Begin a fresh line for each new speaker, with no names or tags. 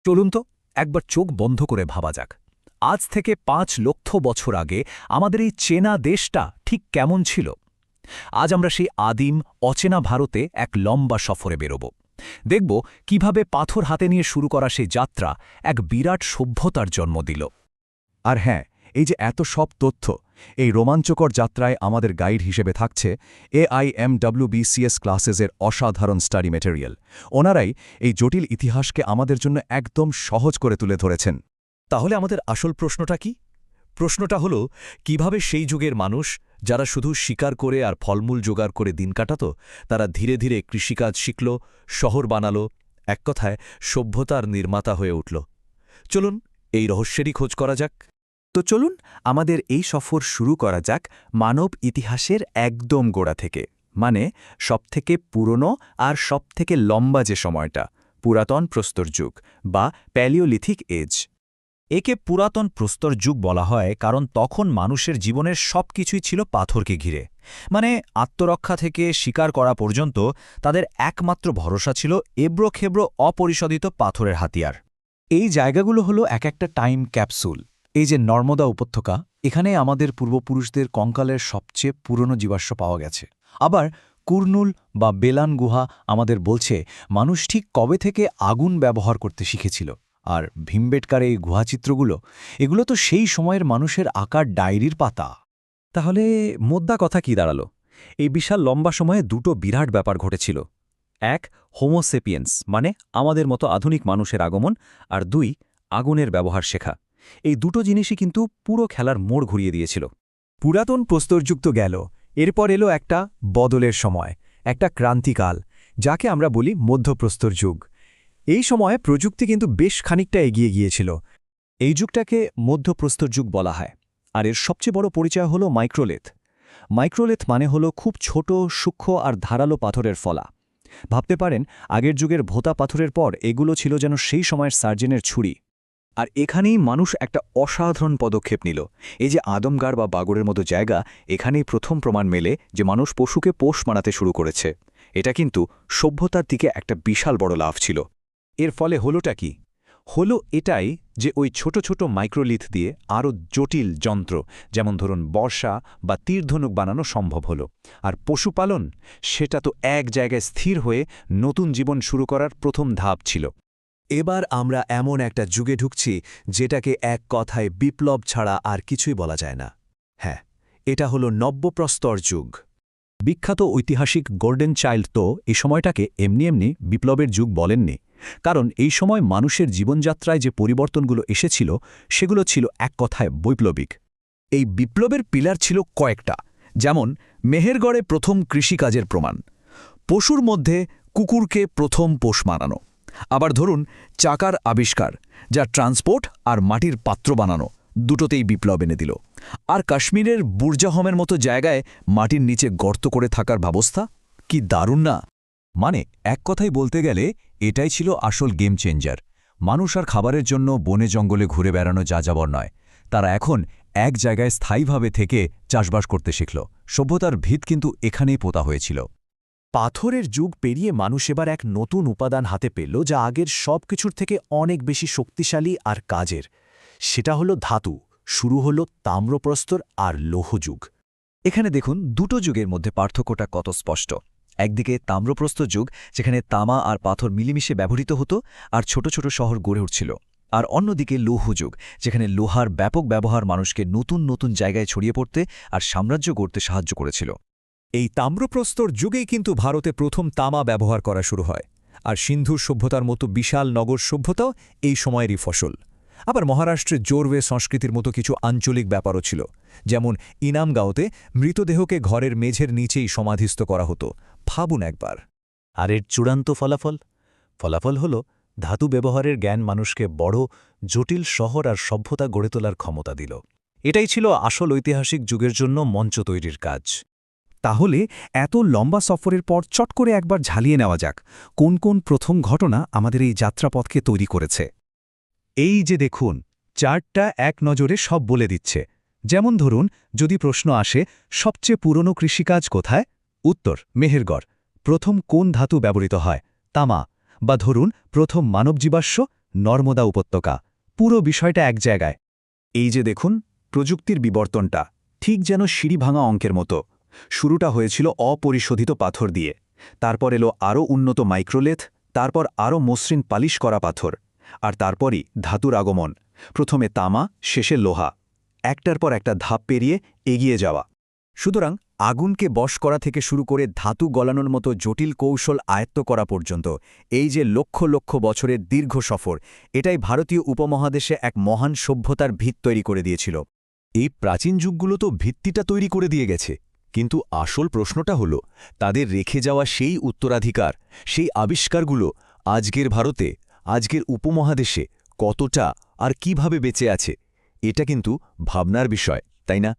চলুন তো একবার চোখ বন্ধ করে ভাবা যাক। আজ থেকে ৫ লক্ষ বছর আগে আমাদের এই চেনা দেশটা ঠিক কেমন ছিল। আজ আমরা সেই আদিম অচেনা ভারতে এক লম্বা সফরে বেরোব। দেখব কিভাবে পাথর হাতে নিয়ে শুরু করা সেই যাত্রা এক বিরাট সভ্যতার জন্ম দিল।
আর হ্যাঁ, এই যে এত সব তথ্য, এই রোমাঞ্চকর যাত্রায় আমাদের গাইড হিসেবে থাকছে AIMWBCS ক্লাসেসের অসাধারণ স্টাডি ম্যাটেরিয়াল। ওনারাই এই জটিল ইতিহাসকে আমাদের জন্য একদম সহজ করে তুলে ধরেছেন।
তাহলে আমাদের আসল প্রশ্নটা কি? প্রশ্নটা হলো কিভাবে সেই যুগের মানুষ, যারা শুধু শিকার করে আর ফলমূল জোগাড় করে দিন কাটাত, তারা ধীরে ধীরে কৃষিকাজ শিখল, শহর বানালো, এক কথায় সভ্যতার নির্মাতা হয়ে উঠল। চলুন এই রহস্যেরই খোঁজ করা যাক।
তো চলুন আমাদের এই সফর শুরু করা যাক মানব ইতিহাসের একদম গোড়া থেকে, মানে সবথেকে পুরনো আর সবথেকে লম্বা যে সময়টা, পুরাতন প্রস্তর যুগ বা প্যালিওলিথিক এজ।
একে পুরাতন প্রস্তর যুগ বলা হয় কারণ তখন মানুষের জীবনের সবকিছুই ছিল পাথরকে ঘিরে। মানে আত্মরক্ষা থেকে শিকার করা পর্যন্ত তাদের একমাত্র ভরসা ছিল এবড়োখেবড়ো অপরিশোধিত পাথরের হাতিয়ার।
এই জায়গাগুলো হলো এক একটা টাইম ক্যাপসুল। এই যে নর্মদা উপত্যকা, এখানে আমাদের পূর্বপুরুষদের কঙ্কালের সবচেয়ে পুরনো জীবাশ্ম পাওয়া গেছে। আবার কুরনুল বা বেলান গুহা আমাদের বলছে মানুষ ঠিক কবে থেকে আগুন ব্যবহার করতে শিখেছিল। আর ভীমবেটকার এই গুহাচিত্রগুলো, এগুলো তো সেই সময়ের মানুষের আঁকার ডায়েরির পাতা।
তাহলে মোদ্দা কথা কি দাঁড়ালো? এই বিশাল লম্বা সময়ে দুটো বিরাট ব্যাপার ঘটেছিল। এক, হোমোসেপিয়েন্স মানে আমাদের মতো আধুনিক মানুষের আগমন, আর দুই, আগুনের ব্যবহার শেখা। এই দুটো জিনিসই কিন্তু পুরো খেলার মোড় ঘুরিয়ে দিয়েছিল।
পুরাতন প্রস্তরযুগ তো গেল, এরপর এলো একটা বদলের সময়, একটা ক্রান্তিকাল, যাকে আমরা বলি মধ্যপ্রস্তর যুগ। এই সময়ে প্রযুক্তি কিন্তু বেশ খানিকটা এগিয়ে গিয়েছিল।
এই যুগটাকে মধ্যপ্রস্তর যুগ বলা হয়। আর এর সবচেয়ে বড় পরিচয় হলো মাইক্রোলেথ। মাইক্রোলেথ মানে হলো খুব ছোট, সূক্ষ্ম আর ধারালো পাথরের ফলা। ভাবতে পারেন, আগের যুগের ভোঁতা পাথরের পর এগুলো ছিল যেন সেই সময়ের সার্জেনের ছুরি। আর এখানেই মানুষ একটা অসাধারণ পদক্ষেপ নিল। এই যে আদমগাড় বা বাগড়ের মতো জায়গা, এখানেই প্রথম প্রমাণ মেলে যে মানুষ পশুকে পোষ মানাতে শুরু করেছে। এটা কিন্তু সভ্যতার দিকে একটা বিশাল বড় লাভ ছিল। এর ফলে হলোটা কি? হলো এটাই যে ওই ছোট ছোট মাইক্রোলিথ দিয়ে আরও জটিল যন্ত্র, যেমন ধরুন বর্ষা বা তীরধনুক বানানো সম্ভব হলো। আর পশুপালন, সেটা তো এক জায়গায় স্থির হয়ে নতুন জীবন শুরু করার প্রথম ধাপ ছিল।
এবার আমরা এমন একটা যুগে ঢুকছি যেটাকে এক কথায় বিপ্লব ছাড়া আর কিছুই বলা যায় না। হ্যাঁ, এটা হলো নব্যপ্রস্তর যুগ।
বিখ্যাত ঐতিহাসিক গোল্ডেন চাইল্ড তো এই সময়টাকে এমনি এমনি বিপ্লবের যুগ বলেননি। কারণ এই সময় মানুষের জীবনযাত্রায় যে পরিবর্তনগুলো এসেছিল, সেগুলো ছিল এক কথায় বৈপ্লবিক। এই বিপ্লবের পিলার ছিল কয়েকটা, যেমন মেহেরগড়ে প্রথম কৃষিকাজের প্রমাণ, পশুর মধ্যে কুকুরকে প্রথম পোষ মানানো। আবার ধরুন চাকার আবিষ্কার, যা ট্রান্সপোর্ট আর মাটির পাত্র বানানো দুটোতেই বিপ্লব এনে দিল। আর কাশ্মীরের বুর্জাহমের মতো জায়গায় মাটির নিচে গর্ত করে থাকার ব্যবস্থা, কি দারুণ না? মানে এক কথাই বলতে গেলে এটাই ছিল আসল গেম চেঞ্জার। মানুষ আর খাবারের জন্য বনে জঙ্গলে ঘুরে বেড়ানো যাযাবর নয়, তারা এখন এক জায়গায় স্থায়ীভাবে থেকে চাষবাস করতে শিখল। সভ্যতার ভিত কিন্তু এখানেই পোতা হয়েছিল।
পাথরের যুগ পেরিয়ে মানুষ এবার এক নতুন উপাদান হাতে পেল, যা আগের সব কিছুর থেকে অনেক বেশি শক্তিশালী আর কাজের। সেটা হলো ধাতু। শুরু হলো তাম্রপ্রস্তর আর লৌহযুগ।
এখানে দেখুন দুটো যুগের মধ্যে পার্থক্যটা কত স্পষ্ট। একদিকে তাম্রপ্রস্তর যুগ, যেখানে তামা আর পাথর মিলেমিশে ব্যবহৃত হতো আর ছোট ছোট শহর গড়ে উঠছিল। আর অন্যদিকে লৌহযুগ, যেখানে লোহার ব্যাপক ব্যবহার মানুষকে নতুন নতুন জায়গায় ছড়িয়ে পড়তে আর সাম্রাজ্য গড়তে সাহায্য করেছিল।
এই তাম্রপ্রস্তর যুগেই কিন্তু ভারতে প্রথম তামা ব্যবহার করা শুরু হয়। আর সিন্ধুর সভ্যতার মতো বিশাল নগর সভ্যতাও এই সময়েরই ফসল। আবার মহারাষ্ট্রের জোরওয়ে সংস্কৃতির মতো কিছু আঞ্চলিক ব্যাপারও ছিল, যেমন ইনামগাঁওতে মৃতদেহকে ঘরের মেঝের নিচেই সমাধিস্থ করা হতো। ভাবুন একবার।
আর এর চূড়ান্ত ফলাফল হল ধাতু ব্যবহারের জ্ঞান মানুষকে বড়, জটিল শহর আর সভ্যতা গড়ে তোলার ক্ষমতা দিল। এটাই ছিল আসল ঐতিহাসিক যুগের জন্য মঞ্চ তৈরির কাজ।
তাহলে এত লম্বা সফরের পর চট করে একবার ঝালিয়ে নেওয়া যাক কোন কোন প্রথম ঘটনা আমাদের এই যাত্রাপথকে তৈরি করেছে। এই যে দেখুন, চার্টটা এক নজরে সব বলে দিচ্ছে। যেমন ধরুন, যদি প্রশ্ন আসে সবচেয়ে পুরনো কৃষিকাজ কোথায়, উত্তর মেহেরগড়। প্রথম কোন ধাতু ব্যবহৃত হয়, তামা। বা ধরুন প্রথম মানব জীবাশ্ম,
নর্মদা উপত্যকা পুরো বিষয়টা এক জায়গায়। এই যে দেখুন প্রযুক্তির বিবর্তনটা ঠিক যেন সিঁড়ি ভাঙা অঙ্কের মতো। শুরুটা হয়েছিল অপরিশোধিত পাথর দিয়ে, তারপর এলো আরও উন্নত মাইক্রোলেথ, তারপর আরও মসৃণ পালিশ করা পাথর, আর তারপরই ধাতুর আগমন, প্রথমে তামা, শেষে লোহা, একটার পর একটা ধাপ পেরিয়ে এগিয়ে যাওয়া।
সুতরাং আগুনকে বশ করা থেকে শুরু করে ধাতু গলানোর মতো জটিল কৌশল আয়ত্ত করা পর্যন্ত এই যে লক্ষ লক্ষ বছরের দীর্ঘ সফর, এটাই ভারতীয় উপমহাদেশে এক মহান সভ্যতার ভিত তৈরি করে দিয়েছিল।
এই প্রাচীন যুগগুলো তো ভিত্তিটা তৈরি করে দিয়ে গেছে, কিন্তু আসল প্রশ্নটা হলো তাদের রেখে যাওয়া সেই উত্তরাধিকার, সেই আবিষ্কারগুলো আজকের ভারতে, আজকের উপমহাদেশে কতটা আর কিভাবে বেঁচে আছে। এটা কিন্তু ভাবনার বিষয়, তাই না?